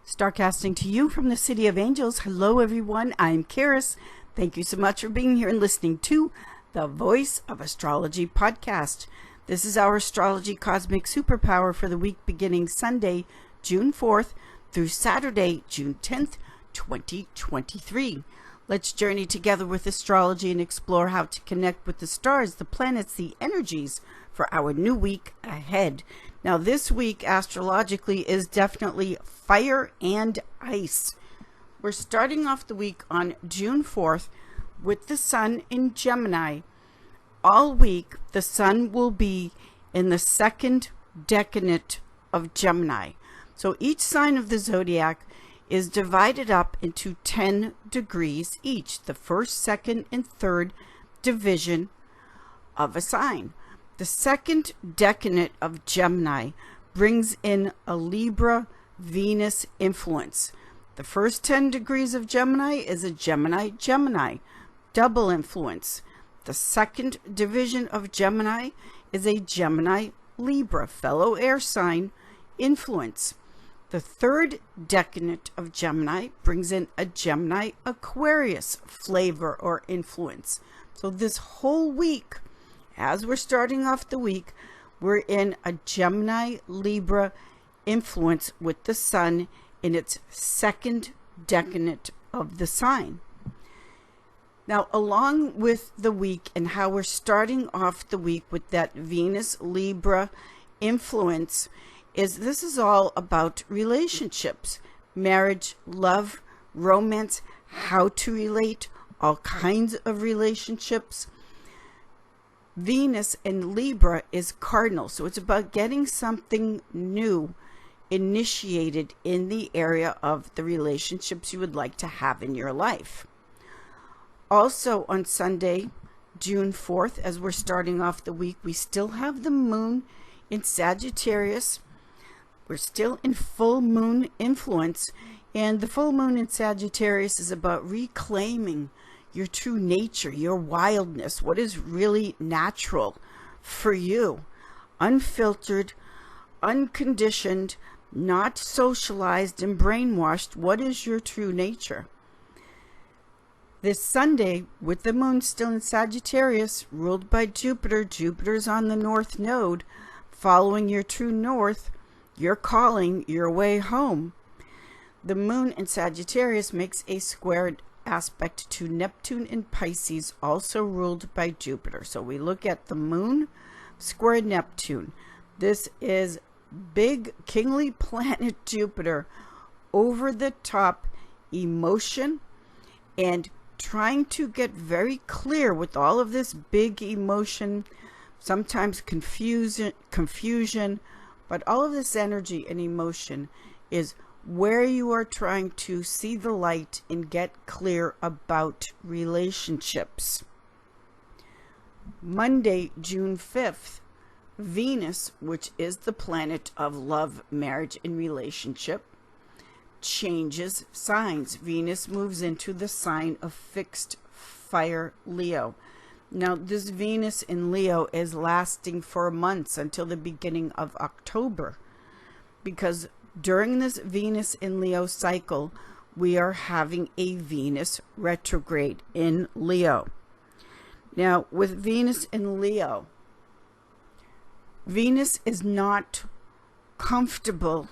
Starcasting to you from the City of Angels. Hello, everyone. I'm Karis. Thank you so much for being here and listening to the Voice of Astrology podcast. This is our astrology cosmic superpower for the week beginning Sunday, June 4th through Saturday, June 10th, 2023. Let's journey together with astrology and explore how to connect with the stars, the planets, the energies for our new week ahead. Now, this week, astrologically, is definitely fire and ice. We're starting off the week on June 4th with the sun in Gemini. All week, the sun will be in the second decanate of Gemini. So each sign of the zodiac is divided up into 10 degrees each, the first, second, and third division of a sign. The second decanate of Gemini brings in a Libra Venus influence. The first 10 degrees of Gemini is a Gemini double influence. The second division of Gemini is a Gemini Libra fellow air sign influence. The third decanate of Gemini brings in a Gemini Aquarius flavor or influence. So this whole week, as we're starting off the week, we're in a Gemini Libra influence with the sun in its second decanate of the sign. Now, along with the week and how we're starting off the week with that Venus Libra influence, this is all about relationships, marriage, love, romance, how to relate, all kinds of relationships. Venus in Libra is cardinal, so it's about getting something new initiated in the area of the relationships you would like to have in your life. Also on Sunday, June 4th, as we're starting off the week, we still have the moon in Sagittarius. We're still in full moon influence, and the full moon in Sagittarius is about reclaiming your true nature, your wildness, what is really natural for you, unfiltered, unconditioned, not socialized and brainwashed. What is your true nature? This Sunday, with the moon still in Sagittarius, ruled by Jupiter, Jupiter's on the north node, following your true north, your calling, your way home. The moon in Sagittarius makes a squared aspect to Neptune in Pisces, also ruled by Jupiter. So we look at the moon squared Neptune. This is big kingly planet Jupiter, over the top emotion and trying to get very clear with all of this big emotion, sometimes confusion, but all of this energy and emotion is where you are trying to see the light and get clear about relationships. Monday, June 5th, Venus, which is the planet of love, marriage, and relationship, changes signs. Venus moves into the sign of fixed fire Leo. Now, this Venus in Leo is lasting for months until the beginning of October, because during this Venus in Leo cycle, we are having a Venus retrograde in Leo. Now, with Venus in Leo, Venus is not comfortable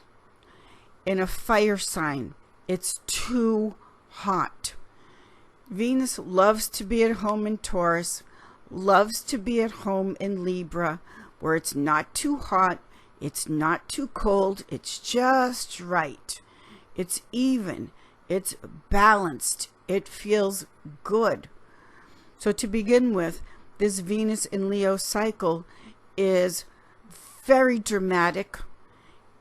in a fire sign. It's too hot. Venus loves to be at home in Taurus, loves to be at home in Libra, where it's not too hot, it's not too cold, it's just right. It's even, it's balanced, it feels good. So to begin with, this Venus in Leo cycle is very dramatic.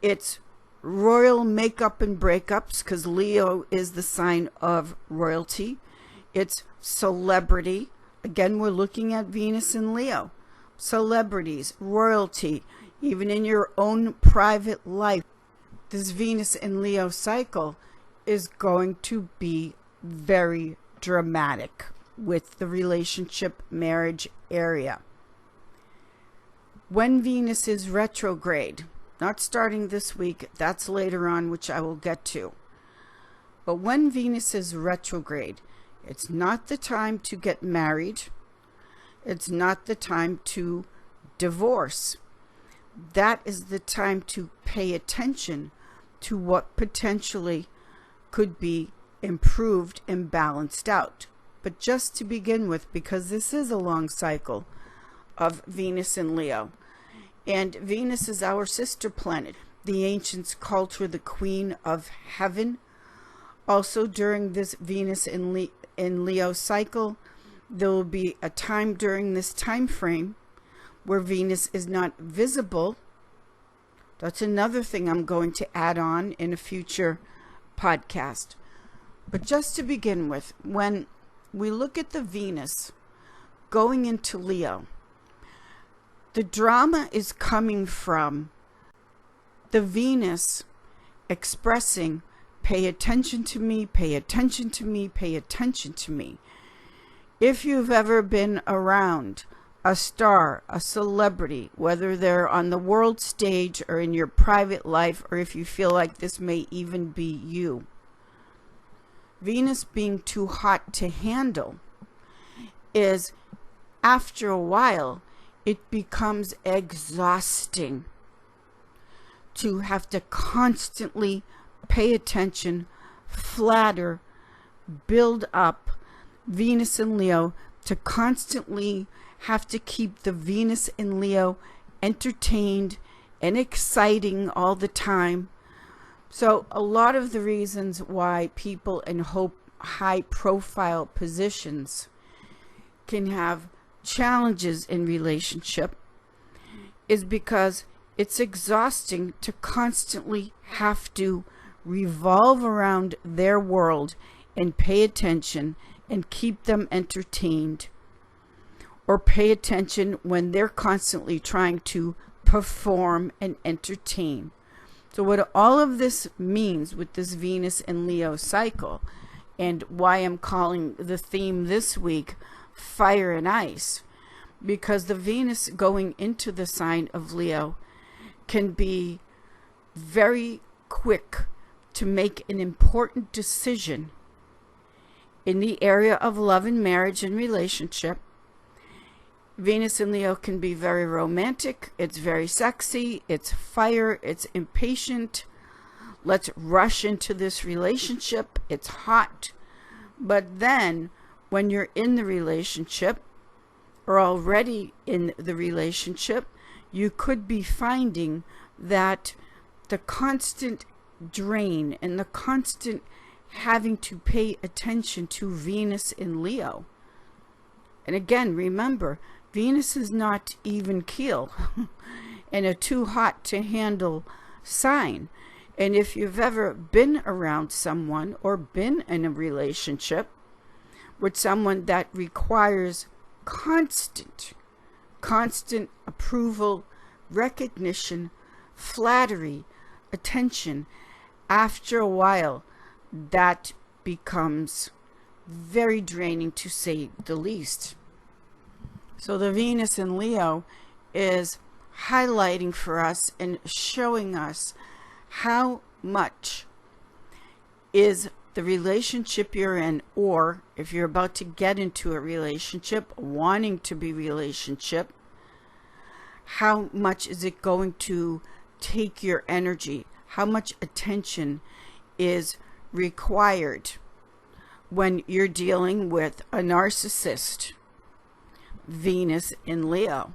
It's royal makeup and breakups, because Leo is the sign of royalty. It's celebrity. Again, we're looking at Venus in Leo. Celebrities, royalty, even in your own private life. This Venus in Leo cycle is going to be very dramatic with the relationship marriage area. When Venus is retrograde, not starting this week. That's later on, which I will get to. But when Venus is retrograde, it's not the time to get married. It's not the time to divorce. That is the time to pay attention to what potentially could be improved and balanced out. But just to begin with, because this is a long cycle of Venus in Leo, and Venus is our sister planet. The ancients called her the Queen of Heaven. Also, during this Venus in Leo cycle, there will be a time during this time frame where Venus is not visible. That's another thing I'm going to add on in a future podcast. But just to begin with, when we look at the Venus going into Leo, the drama is coming from the Venus expressing, pay attention to me, pay attention to me, pay attention to me. If you've ever been around a star, a celebrity, whether they're on the world stage or in your private life, or if you feel like this may even be you, Venus being too hot to handle is, after a while, it becomes exhausting to have to constantly pay attention, flatter, build up Venus in Leo, to constantly have to keep the Venus in Leo entertained and exciting all the time. So a lot of the reasons why people in high profile positions can have challenges in relationship is because it's exhausting to constantly have to revolve around their world and pay attention and keep them entertained, or pay attention when they're constantly trying to perform and entertain. So what all of this means with this Venus and Leo cycle, and why I'm calling the theme this week Fire and Ice, because the Venus going into the sign of Leo can be very quick to make an important decision in the area of love and marriage and relationship. Venus in Leo can be very romantic. It's very sexy. It's fire. It's impatient. Let's rush into this relationship. It's hot. But then when you're in the relationship or already in the relationship, you could be finding that the constant drain and the constant having to pay attention to Venus in Leo. And again, remember, Venus is not even keel and a too hot to handle sign. And if you've ever been around someone or been in a relationship with someone that requires constant approval, recognition, flattery, attention, after a while, that becomes very draining, to say the least. So the Venus in Leo is highlighting for us and showing us how much is the relationship you're in, or if you're about to get into a relationship, wanting to be relationship, how much is it going to take your energy? How much attention is required when you're dealing with a narcissist, Venus in Leo?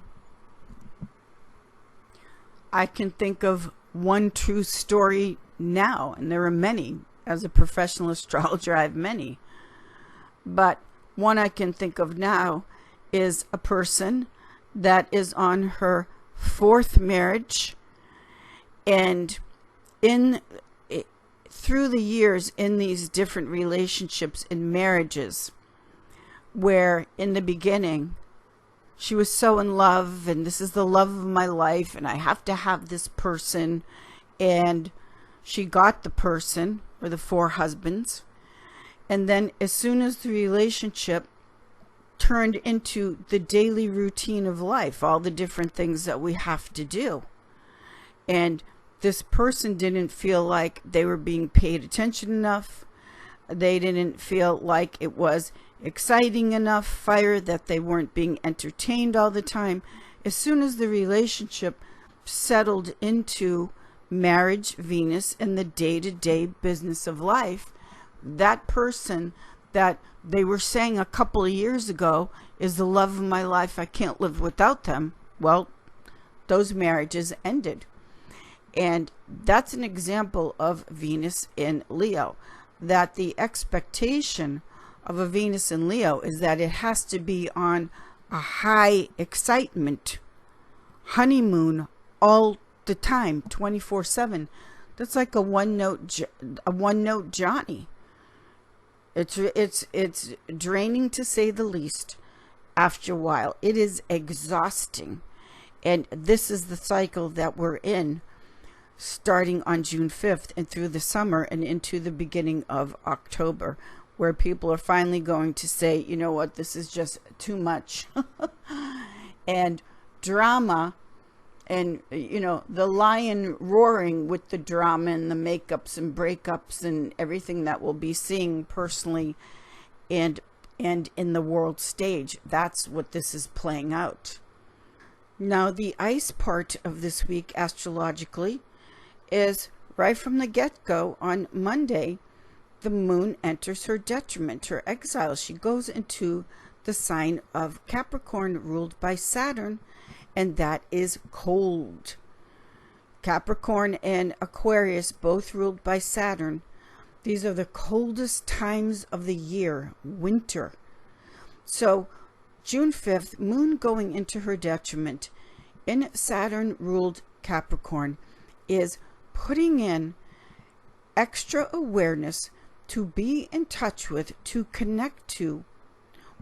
I can think of one true story now, and there are many. As a professional astrologer, I have many. But one I can think of now is a person that is on her fourth marriage, and through the years in these different relationships and marriages, where in the beginning she was so in love, and this is the love of my life, and I have to have this person, and she got the person or the four husbands, and then as soon as the relationship turned into the daily routine of life, all the different things that we have to do, And this person didn't feel like they were being paid attention enough. They didn't feel like it was exciting enough fire, that they weren't being entertained all the time. As soon as the relationship settled into marriage, Venus, and the day-to-day business of life, that person that they were saying a couple of years ago is the love of my life, I can't live without them, well, those marriages ended. And that's an example of Venus in Leo, that the expectation of a Venus in Leo is that it has to be on a high excitement honeymoon all the time, 24/7. That's like a one note Johnny. It's draining, to say the least. After a while, it is exhausting. And this is the cycle that we're in, starting on June 5th and through the summer and into the beginning of October, where people are finally going to say, you know what, this is just too much. And drama, and the lion roaring with the drama and the makeups and breakups and everything that we'll be seeing personally and in the world stage. That's what this is playing out. Now, the ice part of this week astrologically is right from the get-go. On Monday, the moon enters her detriment, her exile. She goes into the sign of Capricorn, ruled by Saturn, and that is cold. Capricorn and Aquarius, both ruled by Saturn. These are the coldest times of the year, winter. So June 5th, moon going into her detriment in Saturn ruled Capricorn is putting in extra awareness to be in touch with, to connect to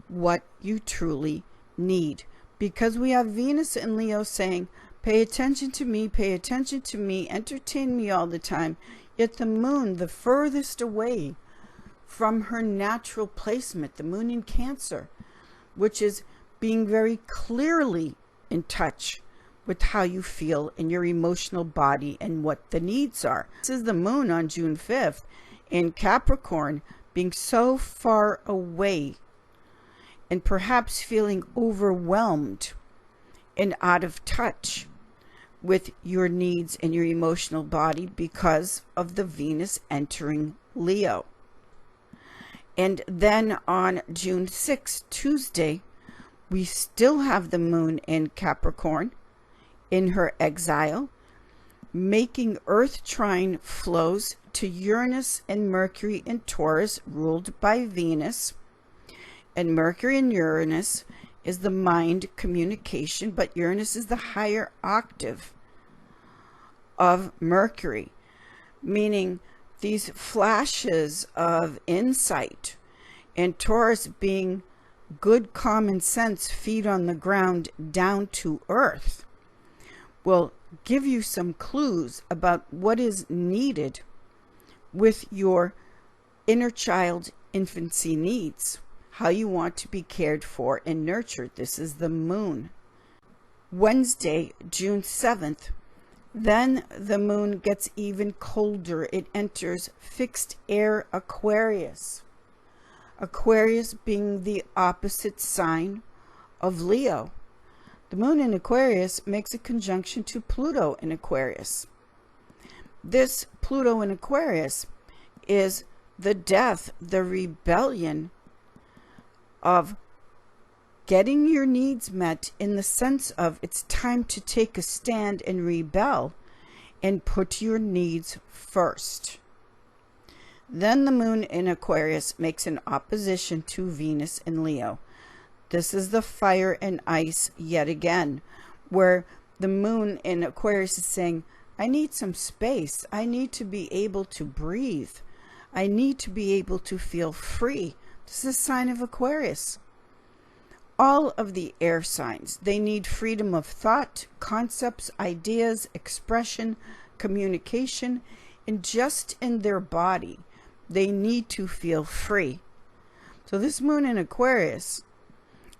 what you truly need. Because we have Venus and Leo saying, pay attention to me, entertain me all the time. Yet the moon, the furthest away from her natural placement, the moon in Cancer, which is being very clearly in touch with how you feel in your emotional body and what the needs are. This is the moon on June 5th in Capricorn, being so far away and perhaps feeling overwhelmed and out of touch with your needs and your emotional body because of the Venus entering Leo. And then on June 6th, Tuesday, we still have the moon in Capricorn in her exile, making Earth trine flows to Uranus and Mercury in Taurus, ruled by Venus. And Mercury and Uranus is the mind communication, but Uranus is the higher octave of Mercury, meaning these flashes of insight, and Taurus being good common sense, feet on the ground, down to earth, will give you some clues about what is needed with your inner child infancy needs, how you want to be cared for and nurtured. This is the moon. Wednesday, June 7th, then the moon gets even colder. It enters fixed air Aquarius. Aquarius being the opposite sign of Leo. The moon in Aquarius makes a conjunction to Pluto in Aquarius. This Pluto in Aquarius is the death, the rebellion of getting your needs met, in the sense of it's time to take a stand and rebel and put your needs first. Then the moon in Aquarius makes an opposition to Venus in Leo. This is the fire and ice yet again, where the moon in Aquarius is saying, I need some space. I need to be able to breathe. I need to be able to feel free. This is a sign of Aquarius. All of the air signs, they need freedom of thought, concepts, ideas, expression, communication, and just in their body, they need to feel free. So this moon in Aquarius,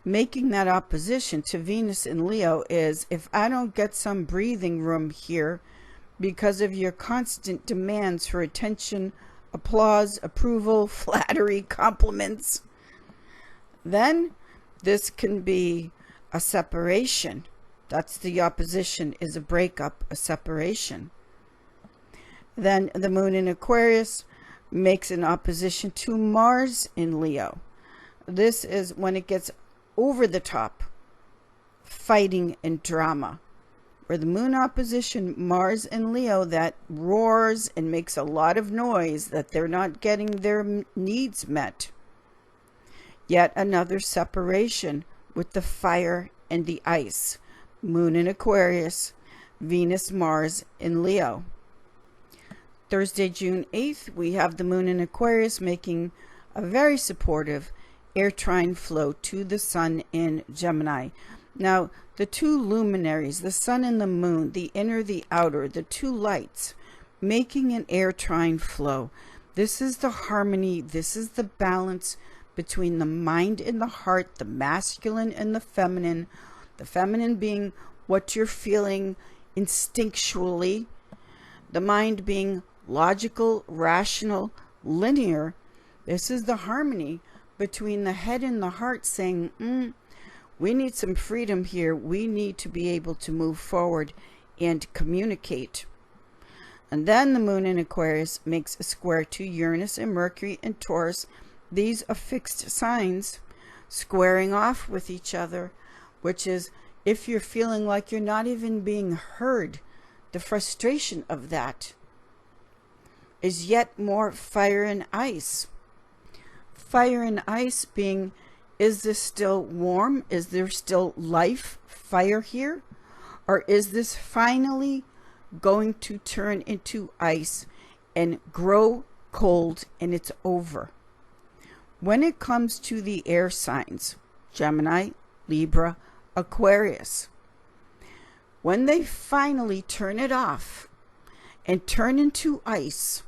making that opposition to Venus in Leo, is if I don't get some breathing room here, because of your constant demands for attention, applause, approval, flattery, compliments. Then this can be a separation. That's the opposition, is a breakup, a separation. Then the moon in Aquarius makes an opposition to Mars in Leo. This is when it gets over the top, fighting and drama. Where the moon opposition, Mars in Leo, that roars and makes a lot of noise, that they're not getting their needs met. Yet another separation with the fire and the ice. Moon in Aquarius, Venus, Mars in Leo. Thursday, June 8th, we have the moon in Aquarius making a very supportive air trine flow to the sun in Gemini. Now, the two luminaries, the sun and the moon, the inner, the outer, the two lights, making an air trine flow. This is the harmony, this is the balance between the mind and the heart, the masculine and the feminine being what you're feeling instinctually, the mind being logical, rational, linear. This is the harmony between the head and the heart saying, we need some freedom here. We need to be able to move forward and communicate. And then the moon in Aquarius makes a square to Uranus and Mercury and Taurus. These are fixed signs squaring off with each other, which is if you're feeling like you're not even being heard, the frustration of that is yet more fire and ice. Fire and ice being, is this still warm? Is there still life, fire here? Or is this finally going to turn into ice and grow cold and it's over? When it comes to the air signs, Gemini, Libra, Aquarius, when they finally turn it off and turn into ice,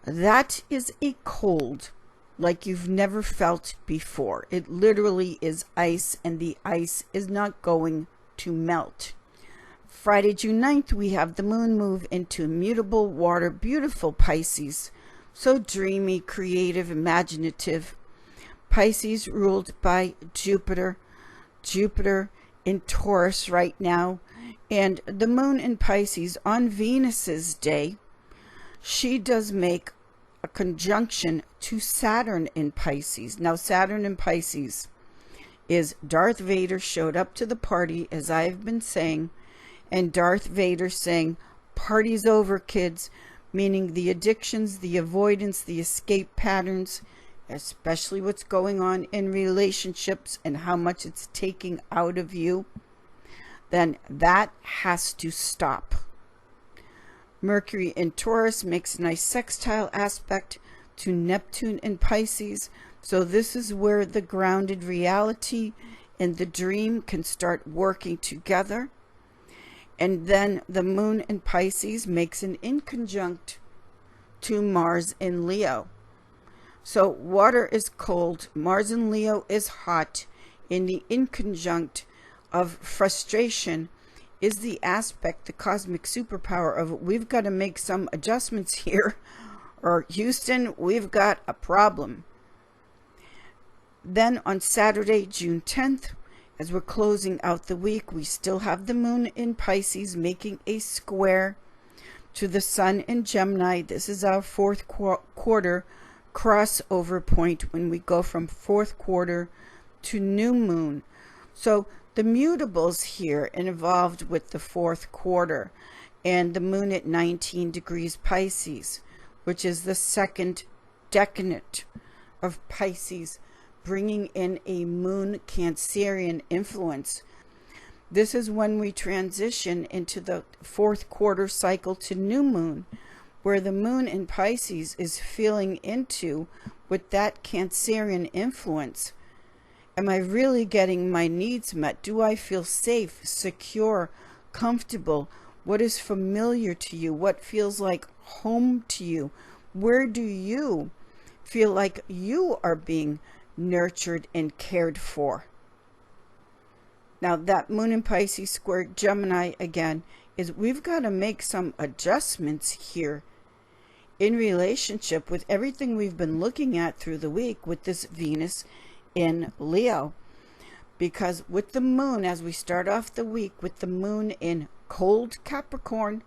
that is a cold like you've never felt before. It literally is ice, and the ice is not going to melt. Friday, June 9th, we have the moon move into immutable water, beautiful Pisces. So dreamy, creative, imaginative. Pisces ruled by Jupiter. Jupiter in Taurus right now. And the moon in Pisces on Venus's day, she does make a conjunction to Saturn in Pisces. Now, Saturn in Pisces is Darth Vader showed up to the party, as I've been saying, and Darth Vader saying, party's over, kids, meaning the addictions, the avoidance, the escape patterns, especially what's going on in relationships and how much it's taking out of you, then that has to stop. Mercury in Taurus makes a nice sextile aspect to Neptune in Pisces. So this is where the grounded reality and the dream can start working together. And then the moon in Pisces makes an inconjunct to Mars in Leo. So water is cold, Mars in Leo is hot. In the inconjunct of frustration is the aspect, the cosmic superpower of we've got to make some adjustments here, or Houston, we've got a problem. Then on Saturday, June 10th, as we're closing out the week, we still have the moon in Pisces making a square to the sun in Gemini. This is our fourth quarter crossover point when we go from fourth quarter to new moon. So the mutables here involved with the fourth quarter and the moon at 19 degrees Pisces, which is the second decade of Pisces, bringing in a moon Cancerian influence. This is when we transition into the fourth quarter cycle to new moon, where the moon in Pisces is feeling into with that Cancerian influence. Am I really getting my needs met? Do I feel safe, secure, comfortable? What is familiar to you? What feels like home to you? Where do you feel like you are being nurtured and cared for? Now that moon in Pisces squared Gemini again is we've got to make some adjustments here in relationship with everything we've been looking at through the week with this Venus in Leo. Because with the moon, as we start off the week with the moon in cold Capricorn,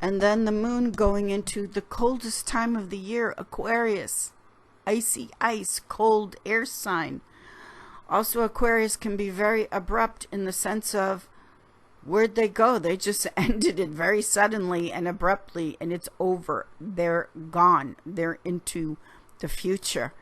and then the moon going into the coldest time of the year, Aquarius, icy ice, cold air sign. Also, Aquarius can be very abrupt in the sense of, where'd they go? They just ended it very suddenly and abruptly, and it's over. They're gone. They're into the future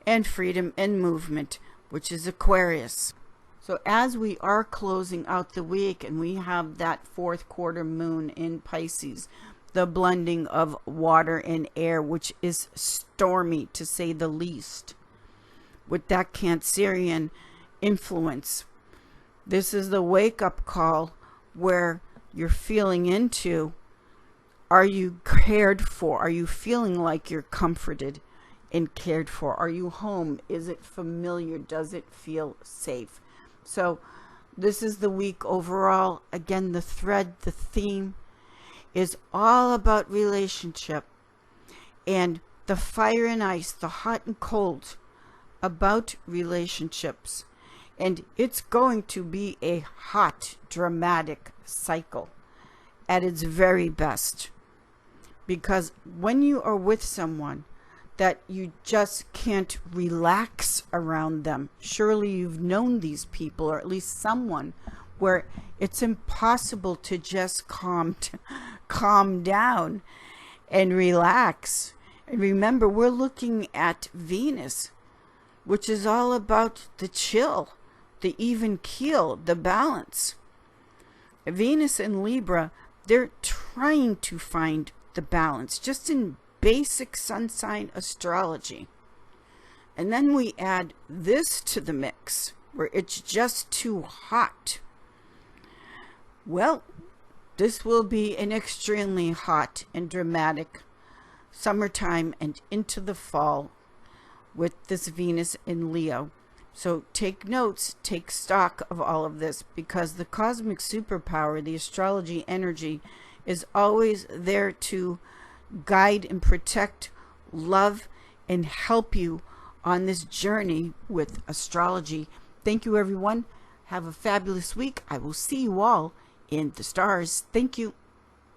and freedom and movement, which is Aquarius. So as we are closing out the week and we have that fourth quarter moon in Pisces, the blending of water and air, which is stormy to say the least, with that Cancerian influence. This is the wake-up call where you're feeling into, are you cared for? Are you feeling like you're comforted and cared for? Are you home? Is it familiar? Does it feel safe? So this is the week overall. Again, the thread, the theme is all about relationship and the fire and ice, the hot and cold about relationships. And it's going to be a hot, dramatic cycle at its very best. Because when you are with someone that you just can't relax around them, surely you've known these people, or at least someone, where it's impossible to just calm down and relax. And remember, we're looking at Venus, which is all about the chill, the even keel, the balance. Venus and Libra, they're trying to find the balance just in basic sun sign astrology. And then we add this to the mix where it's just too hot. Well, this will be an extremely hot and dramatic summertime and into the fall with this Venus in Leo. So take notes, take stock of all of this, because the cosmic superpower, the astrology energy, is always there to guide and protect, love, and help you on this journey with astrology. Thank you, everyone. Have a fabulous week. I will see you all in the stars. Thank you.